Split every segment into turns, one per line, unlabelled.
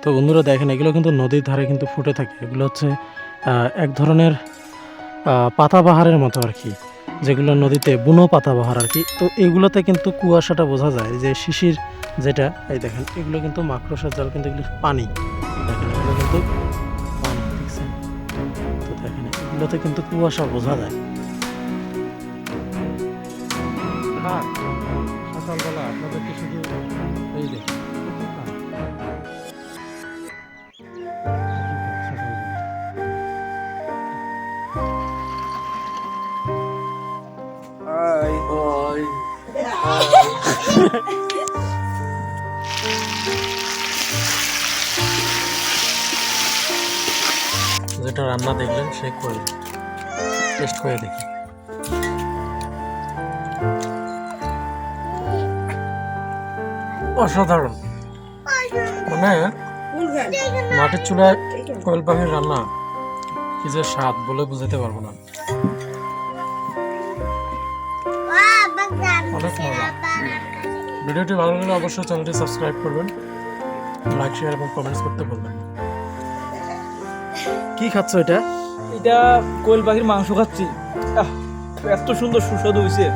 তো বন্ধুরা দেখেন, এগুলো কিন্তু নদীর ধারে কিন্তু ফুটে থাকে। এগুলো হচ্ছে এক ধরনের পাতাবাহারের মতো আর কি, যেগুলো নদীতে বুনো পাতাবাহার আর কি। তো এগুলোতে কিন্তু কুয়াশাটা বোঝা যায়, যে শিশির যেটা, এই দেখেন এগুলো কিন্তু মাকড়সার জাল, কিন্তু এগুলো পানি। দেখেন এগুলো কিন্তু পানি, দেখছেন? তো দেখেন এগুলোতে কিন্তু কুয়াশা বোঝা যায়। আর সকালবেলা আপনাদেরকে শুধু এই দেখেন
Hi. Hi.
যেটা রান্না দেখলেন সে করে টেস্ট করে দেখি। অসাধারণ, মানে মাটির চুলায় কোয়েল পাখির রান্না কি যে স্বাদ বলে বুঝাতে পারবো না, অনেক মজা। ভিডিওটি ভালো লাগলে অবশ্যই চ্যানেলটি সাবস্ক্রাইব করবেন, লাইক শেয়ার এবং কমেন্টস করতে বলবেন না। কি খাচ্ছ এটা?
এটা কোয়েল পাখির মাংস খাচ্ছি। আহ, এত সুন্দর সুস্বাদু হয়েছে।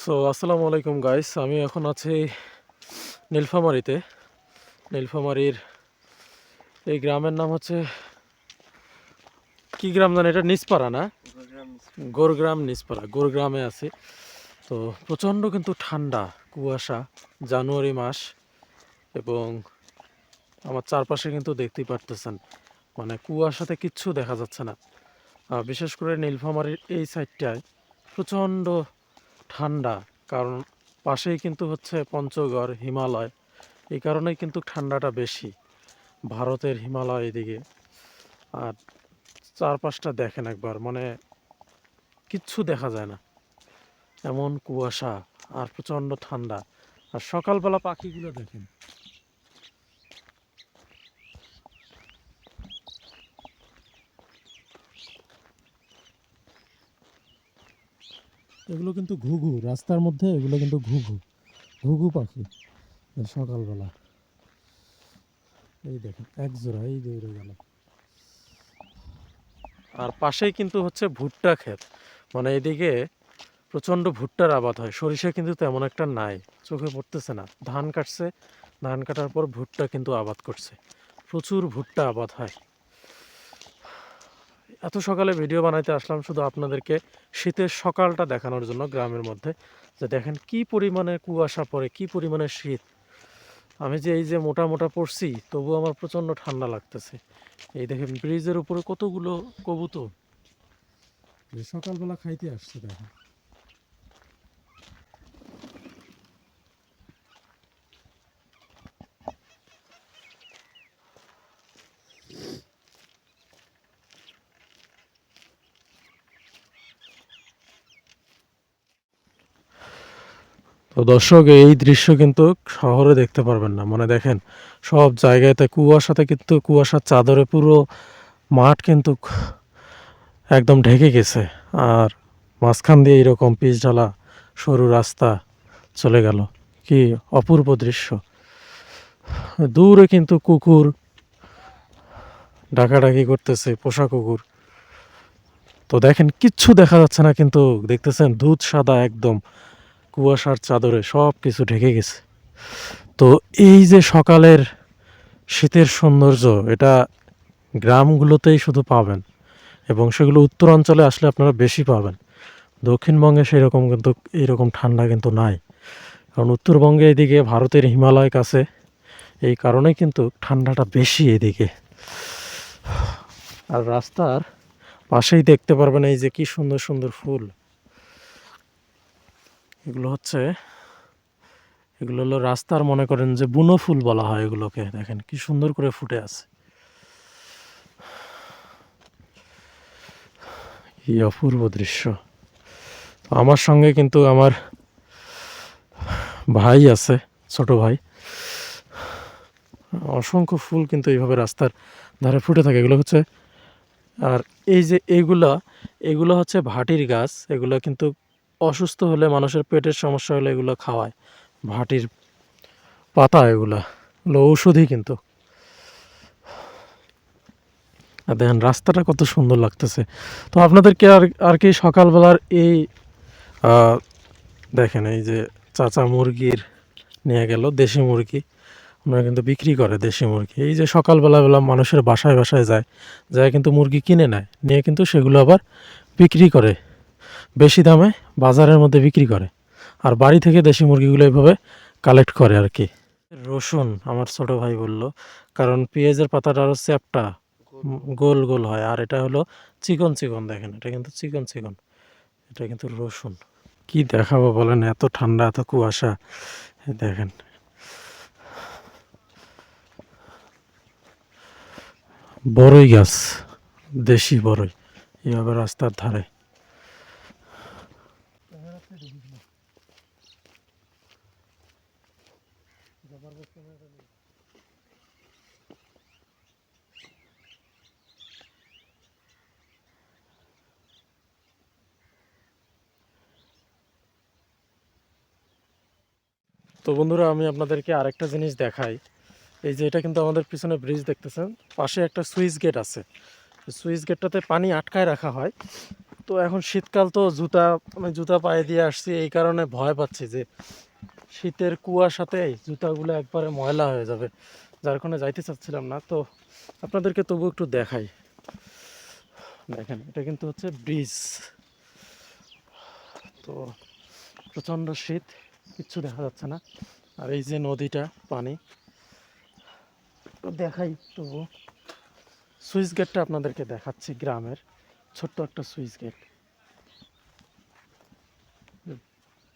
সো আসসালামু আলাইকুম গাইস, আমি এখন আছি নীলফামারীতে। নীলফামারীর এই গ্রামের নাম হচ্ছে, কি গ্রাম জানি, এটা নিচপাড়া না? গোরগ্রাম নিচপাড়া, গোরগ্রামে আছি। তো প্রচণ্ড কিন্তু ঠান্ডা, কুয়াশা, জানুয়ারি মাস, এবং আমার চারপাশে কিন্তু দেখতেই পারতেছেন, মানে কুয়াশাতে কিচ্ছু দেখা যাচ্ছে না। বিশেষ করে নীলফামারীর এই সাইডটায় প্রচণ্ড ঠান্ডা, কারণ পাশেই কিন্তু হচ্ছে পঞ্চগড়, হিমালয়। এই কারণেই কিন্তু ঠান্ডাটা বেশি, ভারতের হিমালয় এদিকে। আর চারপাশটা দেখেন একবার, মানে কিচ্ছু দেখা যায় না, এমন কুয়াশা আর প্রচণ্ড ঠান্ডা। আর সকালবেলা পাখিগুলো দেখেন, এগুলো কিন্তু ঘুঘু, রাস্তার মধ্যে এগুলো কিন্তু ঘুঘু, ঘুঘু পাখি। সকালবেলা এই দেখেন এক জোড়া এই দৌড়ে গেল। আর পাশেই কিন্তু হচ্ছে ভুট্টা ক্ষেত, মানে এদিকে প্রচণ্ড ভুট্টার আবাদ হয়। সরিষা কিন্তু তেমন একটা নাই, চোখে পড়তেছে না। ধান কাটছে, ধান কাটার পর ভুট্টা কিন্তু আবাদ করছে, প্রচুর ভুট্টা আবাদ হয়। এত সকালে ভিডিও বানাইতে আসলাম শুধু আপনাদেরকে শীতের সকালটা দেখানোর জন্য গ্রামের মধ্যে, যে দেখেন কি পরিমাণে কুয়াশা পড়ে, কি পরিমাণে শীত। আমি যে এই যে মোটা মোটা পড়ছি, তবু আমার প্রচণ্ড ঠান্ডা লাগতেছে। এই দেখেন ব্রিজের উপরে কতগুলো কবুতর, যে সকালবেলা খাইতে আসছে দেখেন। তো দর্শক, এই দৃশ্য কিন্তু শহরে দেখতে পারবেন না। মানে দেখেন সব জায়গাতে কুয়াশাতে, কিন্তু কুয়াশার চাদরে পুরো মাঠ কিন্তু একদম ঢেকে গেছে। আর মাঝখান দিয়ে এরকম পিচ ঢালা সরু রাস্তা চলে গেল, কি অপূর্ব দৃশ্য। দূরে কিন্তু কুকুর ডাকাডাকি করতেছে, পোষা কুকুর। তো দেখেন কিচ্ছু দেখা যাচ্ছে না, কিন্তু দেখতেছেন দুধ সাদা একদম, কুয়াশার চাদরে সব কিছু ঢেকে গেছে। তো এই যে সকালের শীতের সৌন্দর্য, এটা গ্রামগুলোতেই শুধু পাবেন, এবং সেগুলো উত্তরাঞ্চলে আসলে আপনারা বেশি পাবেন। দক্ষিণবঙ্গে সেরকম কিন্তু এইরকম ঠান্ডা কিন্তু নাই, কারণ উত্তরবঙ্গে এদিকে ভারতের হিমালয় কাছে, এই কারণেই কিন্তু ঠান্ডাটা বেশি এদিকে। আর রাস্তার পাশেই দেখতে পারবেন এই যে কি সুন্দর সুন্দর ফুল, এগুলো হচ্ছে, এগুলো হলো রাস্তার, মনে করেন যে বুনো ফুল বলা হয় এগুলোকে। দেখেন কি সুন্দর করে ফুটে আছে, কি অপূর্ব দৃশ্য। আমার সঙ্গে কিন্তু আমার ভাই আছে, ছোট ভাই। অসংখ্য ফুল কিন্তু এইভাবে রাস্তার ধারে ফুটে থাকে। এগুলো হচ্ছে, আর এই যে এগুলো হচ্ছে ভাটির গাছ। এগুলো কিন্তু অসুস্থ হলে, মানুষের পেটের সমস্যা হলে এগুলো খাওয়ায়। ভাটির পাতা এগুলো ঔষধি কিন্তু। আর দেখেন রাস্তাটা কত সুন্দর লাগতেছে। তো আপনাদেরকে আর কি সকালবেলার এই দেখেন এই যে চাচা মুরগির নিয়ে গেল, দেশি মুরগি। ওনারা কিন্তু বিক্রি করে দেশি মুরগি। এই যে সকালবেলা মানুষের বাসায় বাসায় যায় কিন্তু মুরগি কিনে নেয়, নিয়ে কিন্তু সেগুলো আবার বিক্রি করে বেশি দামে, বাজারের মধ্যে বিক্রি করে। আর বাড়ি থেকে দেশি মুরগিগুলো এইভাবে কালেক্ট করে আর কি। রসুন আমার ছোট ভাই বলল, কারণ পেঁয়াজের পাতাটা আরও চ্যাপ্টা, গোল গোল হয়, আর এটা হলো চিকন চিকন। দেখেন এটা কিন্তু চিকন চিকন, এটা কিন্তু রসুন। কি দেখাবো বলেন, এত ঠান্ডা, এত কুয়াশা। এই দেখেন বড়ই গাছ, দেশি বড়ই, এইভাবে রাস্তার ধারে। তো বন্ধুরা, আমি আপনাদেরকে আরেকটা জিনিস দেখাই। এই যে এটা কিন্তু আমাদের পিছনে ব্রিজ দেখতেছেন, পাশে একটা সুইচ গেট আছে। সুইচ গেটটাতে পানি আটকায় রাখা হয়। তো এখন শীতকাল, তো আমি জুতা পায়ে দিয়ে আসছি, এই কারণে ভয় পাচ্ছি যে শীতের কুয়াশাতে জুতাগুলো একবারে ময়লা হয়ে যাবে, যার কারণে যাইতে চাচ্ছিলাম না। তো আপনাদেরকে তবু একটু দেখাই। দেখেন এটা কিন্তু হচ্ছে ব্রিজ। তো প্রচণ্ড শীত, কিচ্ছু দেখা যাচ্ছে না। আর এই যে নদীটা, পানি তো দেখাই তবু। সুইচ গেটটা আপনাদেরকে দেখাচ্ছি, গ্রামের ছোট্ট একটা সুইচ গেট।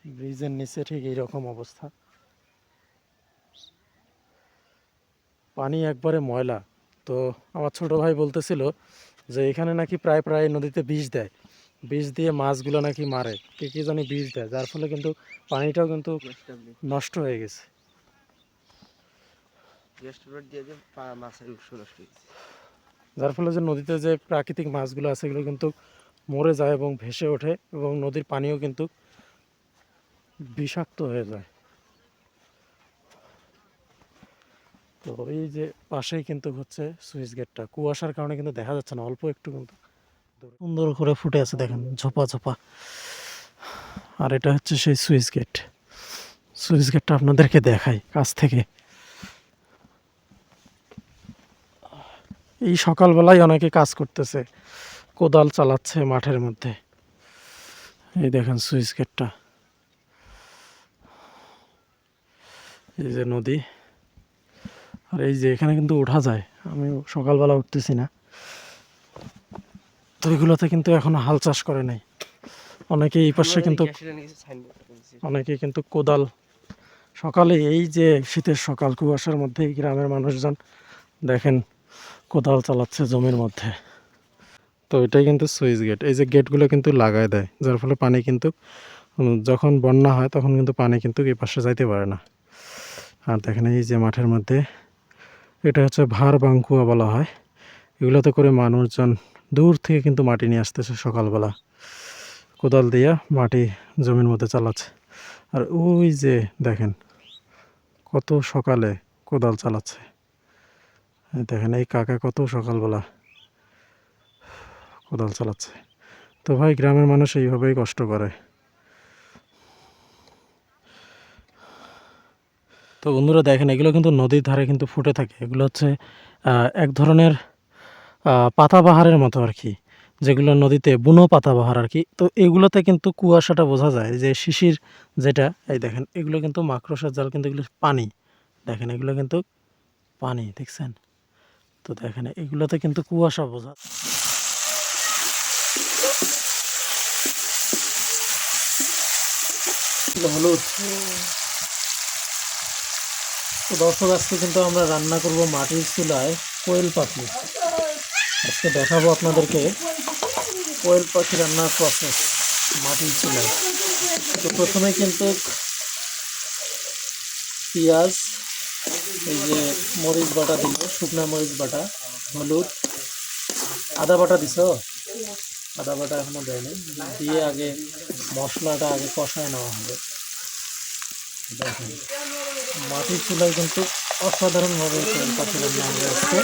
ব্রিজের নিচে ঠিক এইরকম অবস্থা, পানি একবারে ময়লা। তো আমার ছোট ভাই বলতেছিল যে এখানে নাকি প্রায় প্রায় নদীতে বিষ দেয়, বিষ দিয়ে মাছগুলো নাকি মারে, কে কি জানি বিষ দেয়, যার ফলে কিন্তু পানিটাও কিন্তু নষ্ট হয়ে গেছে। যার ফলে যে নদীতে যে প্রাকৃতিক মাছগুলো আছে এগুলো কিন্তু মরে যায় এবং ভেসে ওঠে, এবং নদীর পানিও কিন্তু বিষাক্ত হয়ে যায়। তো এই যে পাশেই কিন্তু হচ্ছে সুইচ গেটটা, কুয়াশার কারণে কিন্তু দেখা যাচ্ছে না, অল্প একটু কিন্তু সুন্দর করে ফুটে আছে, দেখেন ঝোপা ঝোপা। আর এটা হচ্ছে সেই সুইচ গেট। সুইচ গেটটা আপনাদেরকে দেখাই কাছ থেকে। এই সকালবেলায় অনেকে কাজ করতেছে, কোদাল চালাচ্ছে মাঠের মধ্যে। এই দেখেন সুইচ গেটটা, এই যে নদী। আর এই যে এখানে কিন্তু ওঠা যায়, আমি সকালবেলা উঠতেছি না। তো এগুলোতে কিন্তু এখনো হাল চাষ করে নাই অনেকে। এই পাশে কিন্তু অনেকে কিন্তু কোদাল, সকালে এই যে শীতের সকাল, কুয়াশার মধ্যে এই গ্রামের মানুষজন দেখেন কোদাল চালাচ্ছে জমির মধ্যে। তো এটাই কিন্তু সুইচ গেট। এই যে গেটগুলো কিন্তু লাগায় দেয়, যার ফলে পানি কিন্তু যখন বন্যা হয় তখন কিন্তু পানি কিন্তু এই পাশে যাইতে পারে না। আর দেখেন এই যে মাঠের মধ্যে, এটা হচ্ছে ভার বাঙ্কুয়া বলা হয়। এগুলোতে করে মানুষজন দূর থেকে কিন্তু মাটি নিয়ে আসতেছে সকালবেলা, কোদাল দিয়া মাটি জমির মধ্যে চালাচ্ছে। আর ওই যে দেখেন কত সকালে কোদাল চালাচ্ছে, দেখেন এই কাকা কত সকালবেলা কোদাল চালাচ্ছে। তো ভাই, গ্রামের মানুষ এইভাবেই কষ্ট করে। তো বন্ধুরা দেখেন, এগুলো কিন্তু নদীর ধারে কিন্তু ফুটে থাকে। এগুলো হচ্ছে এক ধরনের পাতাবাহারের মতো আর কি, যেগুলো নদীতে বুনো পাতাবাহার আর কি। তো এগুলোতে কিন্তু কুয়াশাটা বোঝা যায়, যে শিশির যেটা, এই দেখেন এগুলো কিন্তু মাকড়সার জাল, কিন্তু এগুলো পানি। দেখেন এগুলো কিন্তু পানি, দেখছেন? তো দেখেন এগুলোতে কিন্তু কুয়াশা বোঝা। হলুদ। তো দর্শক, আজকে কিন্তু আমরা রান্না করব মাটির চুলায় কোয়েল পাখি। আজকে দেখাবো আপনাদেরকে কোয়েল পাখি রান্নার প্রসেস। মাটির চুলায়। তো প্রথমে কিন্তু পেঁয়াজ, এই যে মরিচ বাটা দিল, শুকনা মরিচ বাটা, হলুদ, আদা বাটা দিছ? আদা বাটা এখনো দেয়নি, দিয়ে আগে মশলাটা আগে কষায় নেওয়া হবে। দেখেন মাটির চুলায় কিন্তু অসাধারণভাবে কোয়েল পাখি রান্না হবে আজকে।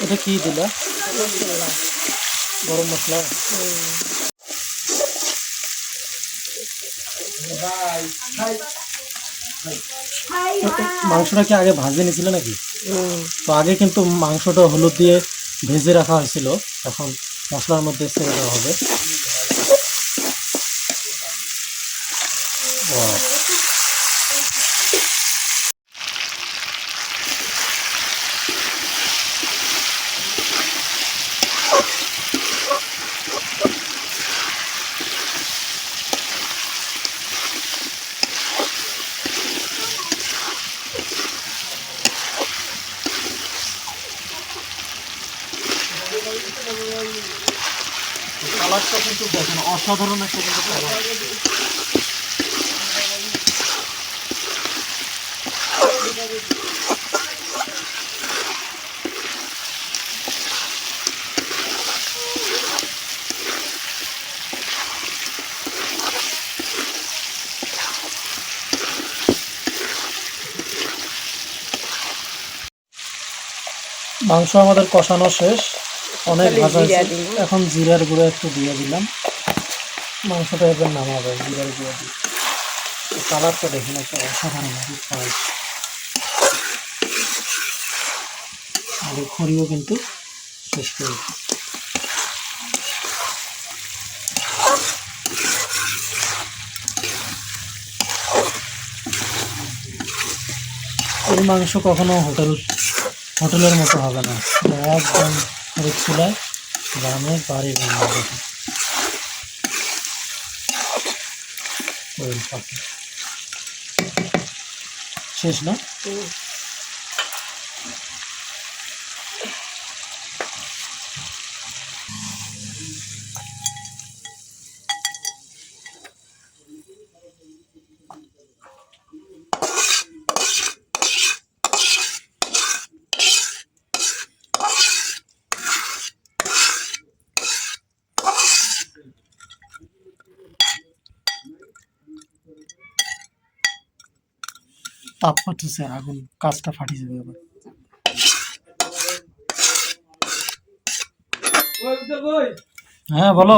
এটা কি দিলা? গরম মশলা। মাংসটা কি আগে ভাজে নিয়েছিল নাকি? তো আগে কিন্তু মাংসটা হলুদ দিয়ে ভেজে রাখা হয়েছিল, এখন মশলার মধ্যে ছেড়ে দেওয়া হবে। Wow. কালারটা কিন্তু দেখেন অসাধারণ একটা কিন্তু কালার। মাংস আমাদের কষানো শেষ, অনেক ভাজা হয়েছে। এখন জিরার গুঁড়ো একটু দিয়ে দিলাম, মাংসটা এবার নামাবে জিরার গুঁড়ো দিয়ে। কালারটা দেখুন একটা অসাধারণ ফ্রেশ। আর খড়িও কিন্তু শেষ করে। এই মাংস কখনো হোটেলের মতো হবে না, একদম চুলায় গ্রামের বাড়ির রান্না। দেখুন কোয়েল পাখি শেষ না? তাপ করতেছে আগুন, কাজটা ফাটি যাবে আবার। হ্যাঁ বলো।